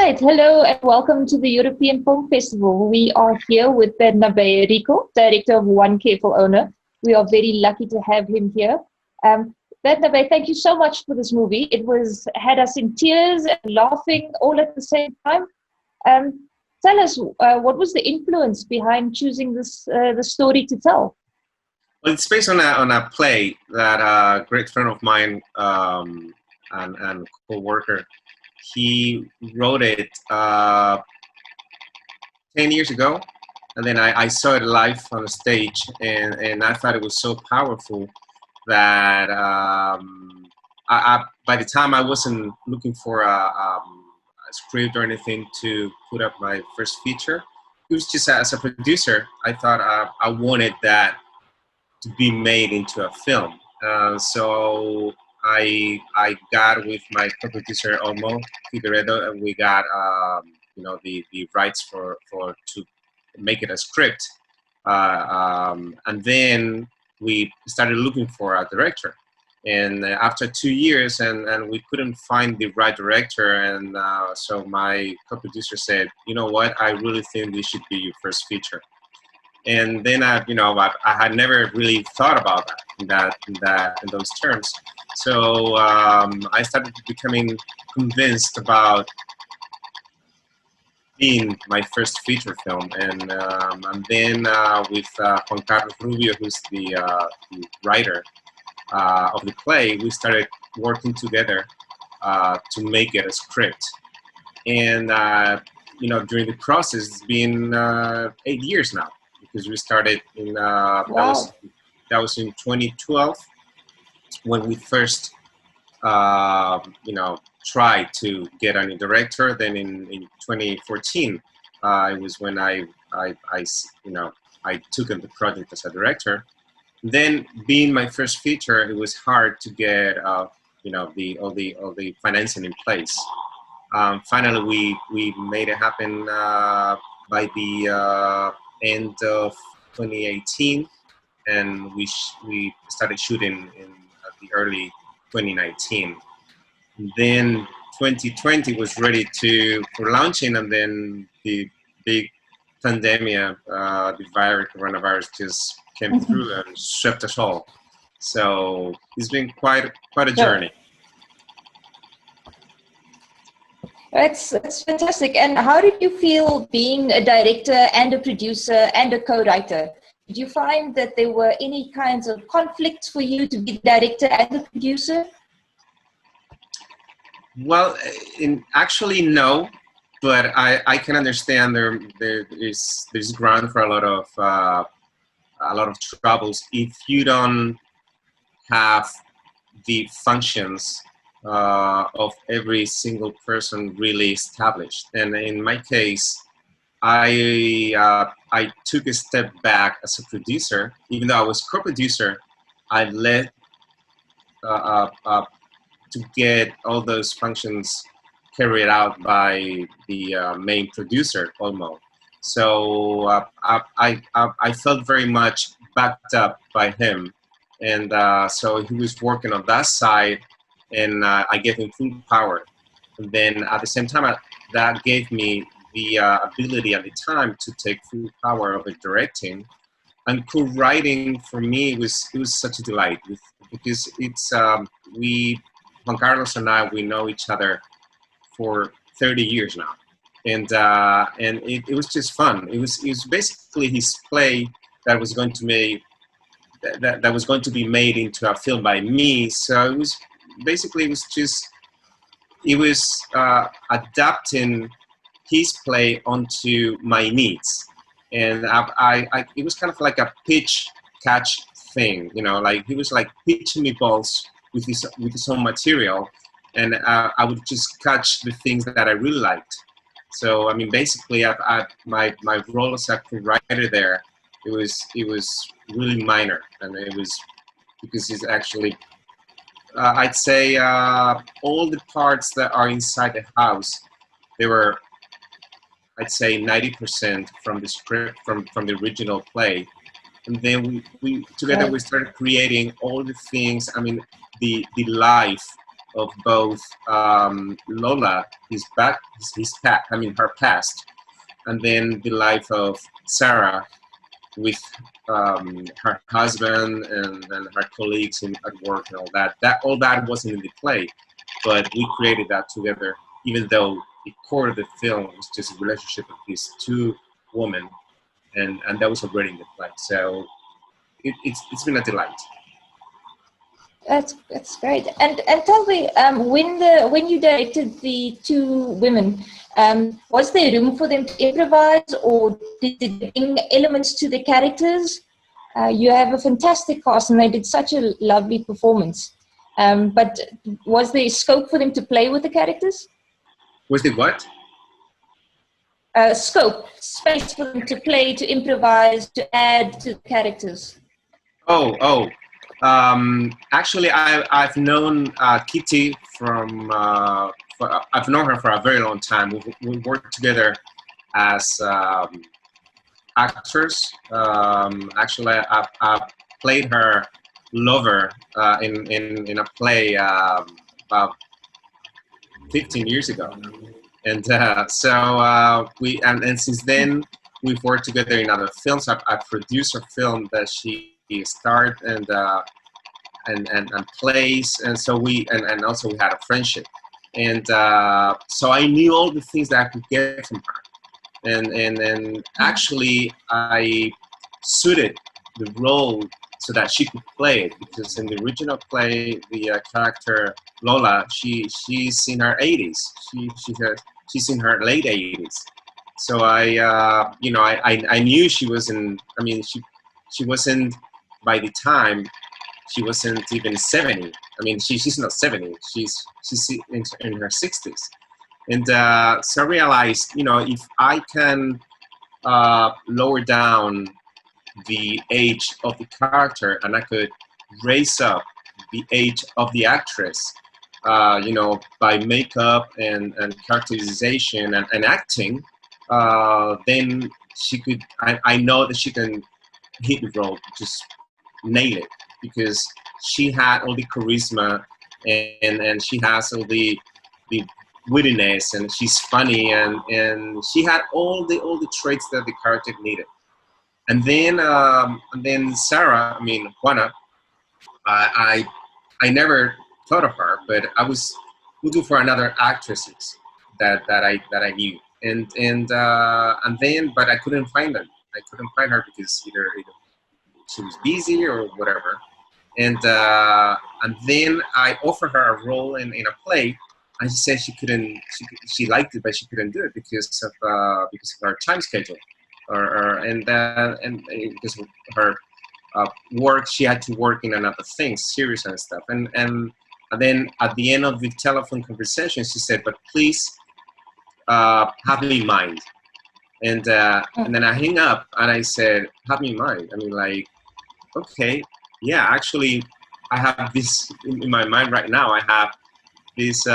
right, hello and welcome to the European Film Festival. We are here with Bernabé Rico, director of One Careful Owner. We are very lucky to have him here. Um, Bernabé, thank you so much for this movie. It was had us in tears and laughing all at the same time. Um, Tell us, what was the influence behind choosing the story to tell? Well, it's based on a play that a great friend of mine and co-worker, he wrote it 10 years ago, and then I saw it live on a stage, and I thought it was so powerful that by the time I wasn't looking for a script or anything to put up my first feature, it was just as a producer, I thought I wanted that to be made into a film. So I got with my co-producer Olmo Figueredo, and we got the rights for to make it a script, and then we started looking for a director. And after 2 years, and we couldn't find the right director, and so my co-producer said, "You know what? I really think this should be your first feature." And then I had never really thought about in those terms. So I started becoming convinced about being my first feature film, and then with Juan Carlos Rubio, who's the writer of the play, we started working together to make it a script. And during the process, it's been 8 years now, because we started in Wow. that was in 2012 when we first tried to get a new director. Then in 2014 it was when I took on the project as a director. Then, being my first feature, it was hard to get all the financing in place. Finally, we made it happen by the end of 2018, and we started shooting in the early 2019. Then 2020 was ready for launching, and then the big pandemic, the coronavirus, just came through and swept us all. So it's been quite a Yeah. journey. That's fantastic. And how did you feel being a director and a producer and a co-writer? Did you find that there were any kinds of conflicts for you to be the director and the producer? Well, actually no, but I can understand there's ground for a lot of troubles if you don't have the functions of every single person really established. And in my case, I took a step back as a producer. Even though I was co-producer, I led to get all those functions carried out by the main producer, Olmo. So I felt very much backed up by him, and so he was working on that side, and I gave him full power. And then at the same time, that gave me the ability at the time to take full power over directing. And co-writing for me it was such a delight, because it's Juan Carlos and I, we know each other for 30 years now, and it was just fun. It was basically his play that was going to that was going to be made into a film by me. So it was basically it was adapting his play onto my needs, and it was kind of like a pitch catch thing, like he was like pitching me balls with his own material, and I would just catch the things that I really liked. So I mean, basically, my role as a writer there, it was really minor, and it was because it's actually I'd say all the parts that are inside the house, they were, I'd say, 90% from the script, from the original play. And then we together Right. we started creating all the things. I mean, the life of both Lola, her past, and then the life of Sarah with her husband and her colleagues at work and all that. All that wasn't in the play, but we created that together. Even though the core of the film was just a relationship of these two women, and that was already in the play. So it's been a delight. That's great. And tell me, when you directed the two women, was there room for them to improvise, or did they bring elements to the characters? You have a fantastic cast, and they did such a lovely performance. But was there scope for them to play with the characters? Was the what? Scope, space for them to play, to improvise, to add to the characters. Actually, I've known Kitty from. I've known her for a very long time. We worked together as actors. Actually, I played her lover in a play about 15 years ago, and and since then we've worked together in other films. I produced a film that she starred and plays, and so and also we had a friendship, and so I knew all the things that I could get from her, and actually I suited the role so that she could play it, because in the original play the character Lola, she's in her 80s, she's in her late 80s, so I knew she wasn't. I mean, she wasn't. By the time, she wasn't even 70. I mean, she's not 70. She's in her 60s. And so I realized, if I can lower down the age of the character, and I could raise up the age of the actress, by makeup and characterization and acting, then she could. I know that she can hit the role, just nail it, because she had all the charisma and she has all the wittiness, and she's funny, and she had all the traits that the character needed. And then Sarah, I mean Juana, I never thought of her, but I was looking for another actresses that I knew, and then but I couldn't find them. I couldn't find her because either she was busy or whatever, and then I offered her a role in a play, and she said she couldn't. She liked it, but she couldn't do it because of her time schedule, and because of her work. She had to work in another thing, series and stuff, and then at the end of the telephone conversation, she said, "But please have me in mind." And then I hang up and I said, "Have me in mind." I mean, like, okay, yeah, actually, I have this in my mind right now. I have this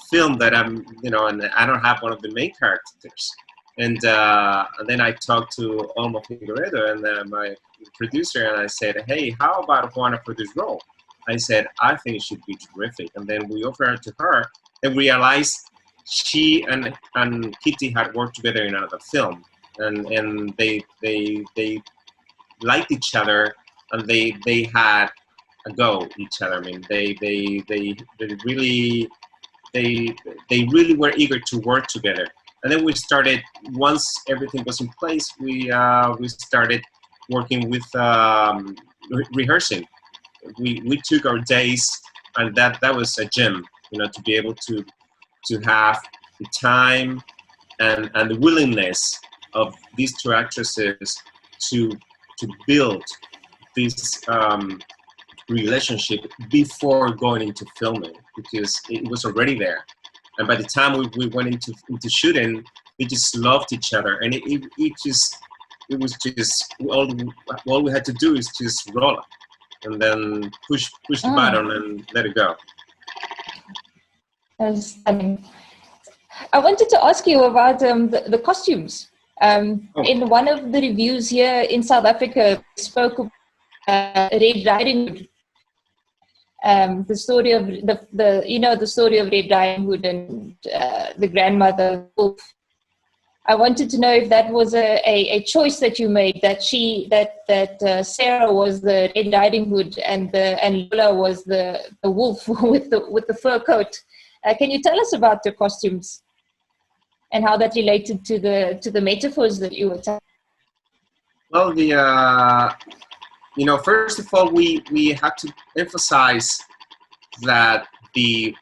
film that I'm, and I don't have one of the main characters. And then I talked to Olmo Figueredo and my producer, and I said, "Hey, how about Juana for this role?" I said, "I think it should be terrific." And then we offered it to her and realized she and Kitty had worked together in another film, and they liked each other, and they had a go at each other. I mean, they really were eager to work together. And then we started, once everything was in place, we started working with rehearsing. We took our days, and that was a gem, to be able to have the time and the willingness of these two actresses to build this relationship before going into filming, because it was already there. And by the time we went into shooting, we just loved each other, and it was just all we had to do is just roll it, and then push the button and let it go. Stunning. I wanted to ask you about the costumes. In one of the reviews here in South Africa, spoke of Red Riding Hood. the story of the story of Red Riding Hood and the grandmother wolf. I wanted to know if that was a choice that you made, that Sarah was the Red Riding Hood and Lola was the wolf with the fur coat. Can you tell us about the costumes and how that related to the metaphors that you were telling? Well, first of all, we had to emphasize that the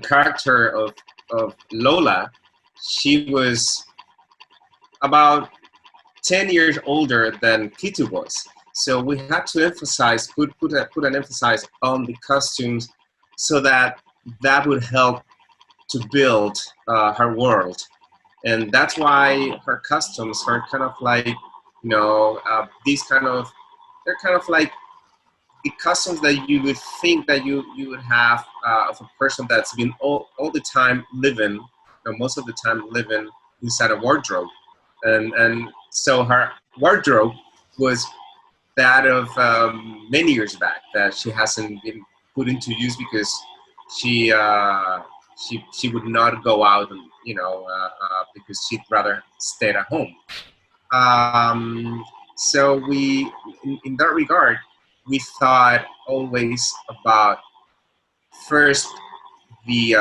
character of Lola, she was about 10 years older than Kitu was. So we had to emphasize, put an emphasis on the costumes, so that would help to build her world. And that's why her costumes are kind of like, they're kind of like the customs that you would think that you would have of a person that's been all the time living, most of the time living inside a wardrobe. And so her wardrobe was that of many years back, that she hasn't been put into use because she would not go out, and because she'd rather stay at home. So in that regard, we thought always about first the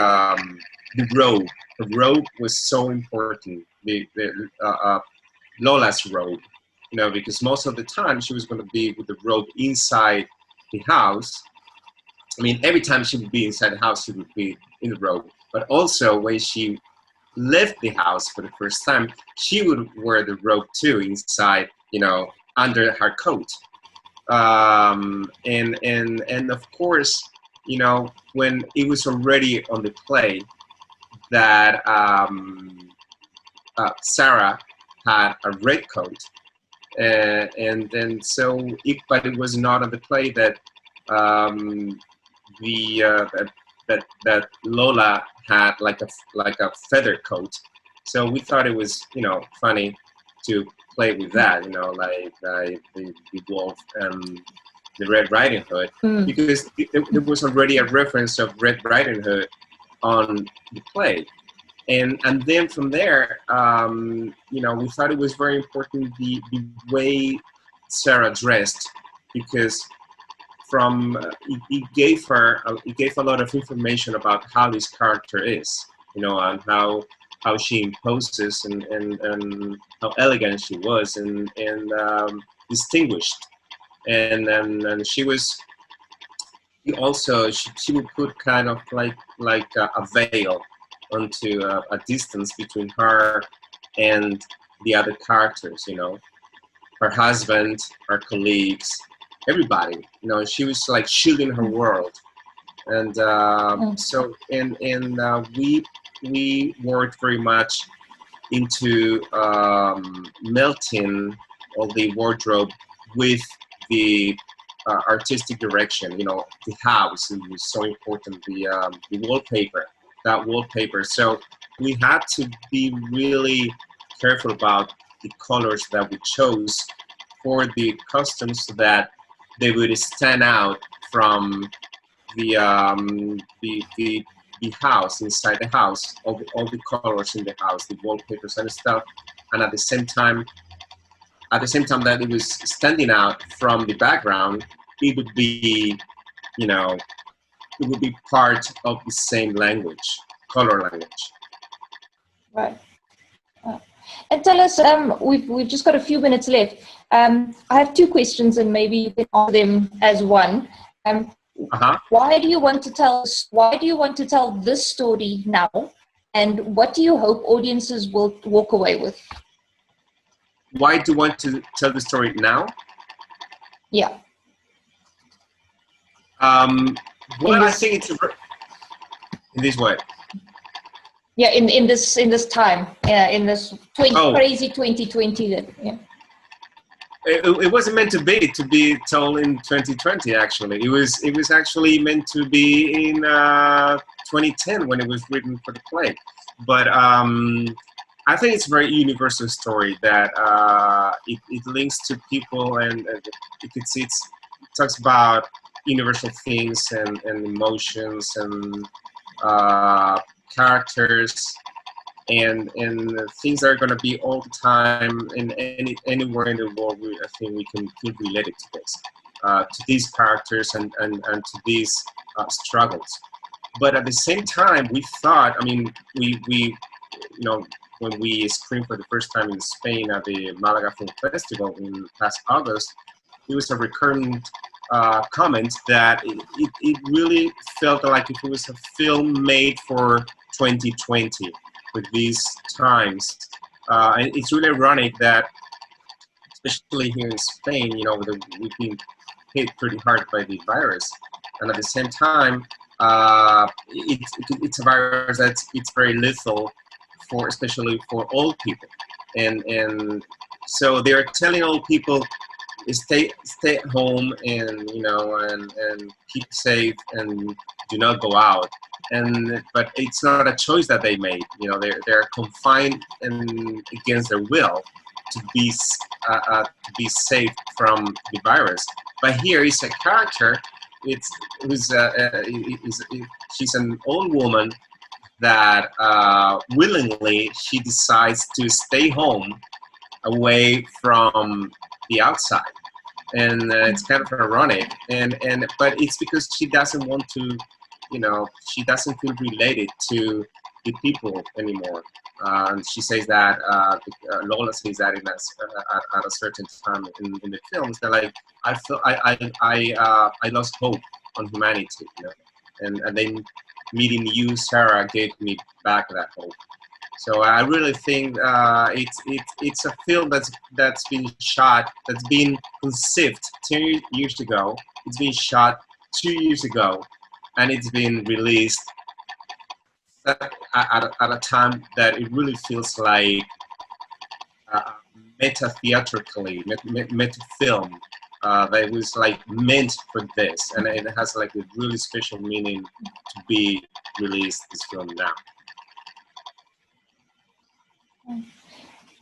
robe. The robe was so important. The Lola's robe, because most of the time she was going to be with the robe inside the house. I mean, every time she would be inside the house, she would be in the robe. But also when she left the house for the first time, she would wear the robe too inside, under her coat. And of course, when it was already on the play that Sarah had a red coat, and then but it was not on the play that that Lola had like a feather coat. So we thought it was funny to play with that, like the wolf and the Red Riding Hood, because there was already a reference of Red Riding Hood on the play. And then from there, we thought it was very important the way Sarah dressed, because it gave a lot of information about how this character is, and how she imposes and how elegant she was and distinguished. And she was also she would put kind of like a veil onto a distance between her and the other characters, her husband, her colleagues, everybody. She was like shielding her world. And we worked very much into melting all the wardrobe with the artistic direction. The house, it was so important. The wallpaper. So we had to be really careful about the colors that we chose for the costumes, so that they would stand out from the house, inside the house, all the colors in the house, the wallpapers and stuff, and at the same time that it was standing out from the background, it would be, it would be part of the same language, color language. Right. And tell us, we've just got a few minutes left. I have two questions, and maybe you can answer them as one. Why do you want to tell this story now, and what do you hope audiences will walk away with? Why do you want to tell the story now? Yeah. I think it's in this way. Yeah, in this time, in this crazy 2020. Yeah. It wasn't meant to be told in 2020. Actually, it was actually meant to be in 2010 when it was written for the play. But I think it's a very universal story that it links to people, and it talks about universal themes and emotions and characters and things that are going to be all the time in anywhere in the world. I think we can feel related to this, to these characters and to these struggles. But at the same time, we thought, I mean, we when we screened for the first time in Spain at the Malaga Film Festival in past August, it was a recurrent comment that it really felt like if it was a film made for 2020 with these times. And it's really ironic that, especially here in Spain, we've been hit pretty hard by the virus, and at the same time, it's a virus it's very lethal especially for old people, and so they are telling old people stay at home and and keep safe and do not go out. But it's not a choice that they made. They're confined and against their will to be safe from the virus. But here is a character. She's an old woman that willingly she decides to stay home away from the outside, and it's kind of ironic, but it's because she doesn't want to, she doesn't feel related to the people anymore. And she says that Lola says that at a certain time in the films, that like I lost hope on humanity, and then meeting you, Sarah, gave me back that hope. So I really think it's a film that's been shot, that's been conceived 2 years ago. It's been shot 2 years ago, and it's been released at a time that it really feels like meta-theatrically, meta-film. That was like meant for this, and it has like a really special meaning to be released, this film now.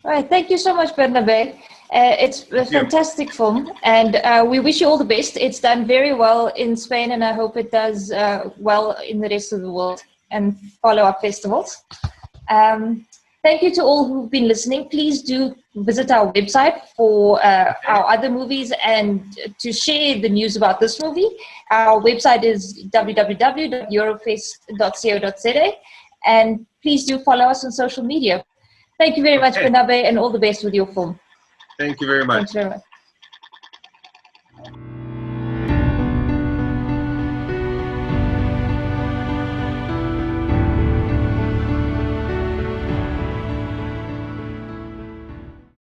All right, thank you so much, Bernabé. It's a fantastic film, and we wish you all the best. It's done very well in Spain, and I hope it does well in the rest of the world and follow-up festivals. Thank you to all who've been listening. Please do visit our website for our other movies and to share the news about this movie. Our website is www.eurofest.co.za, and please do follow us on social media. Thank you very much, Bernabé, and all the best with your film. Thank you very much. Thanks very much.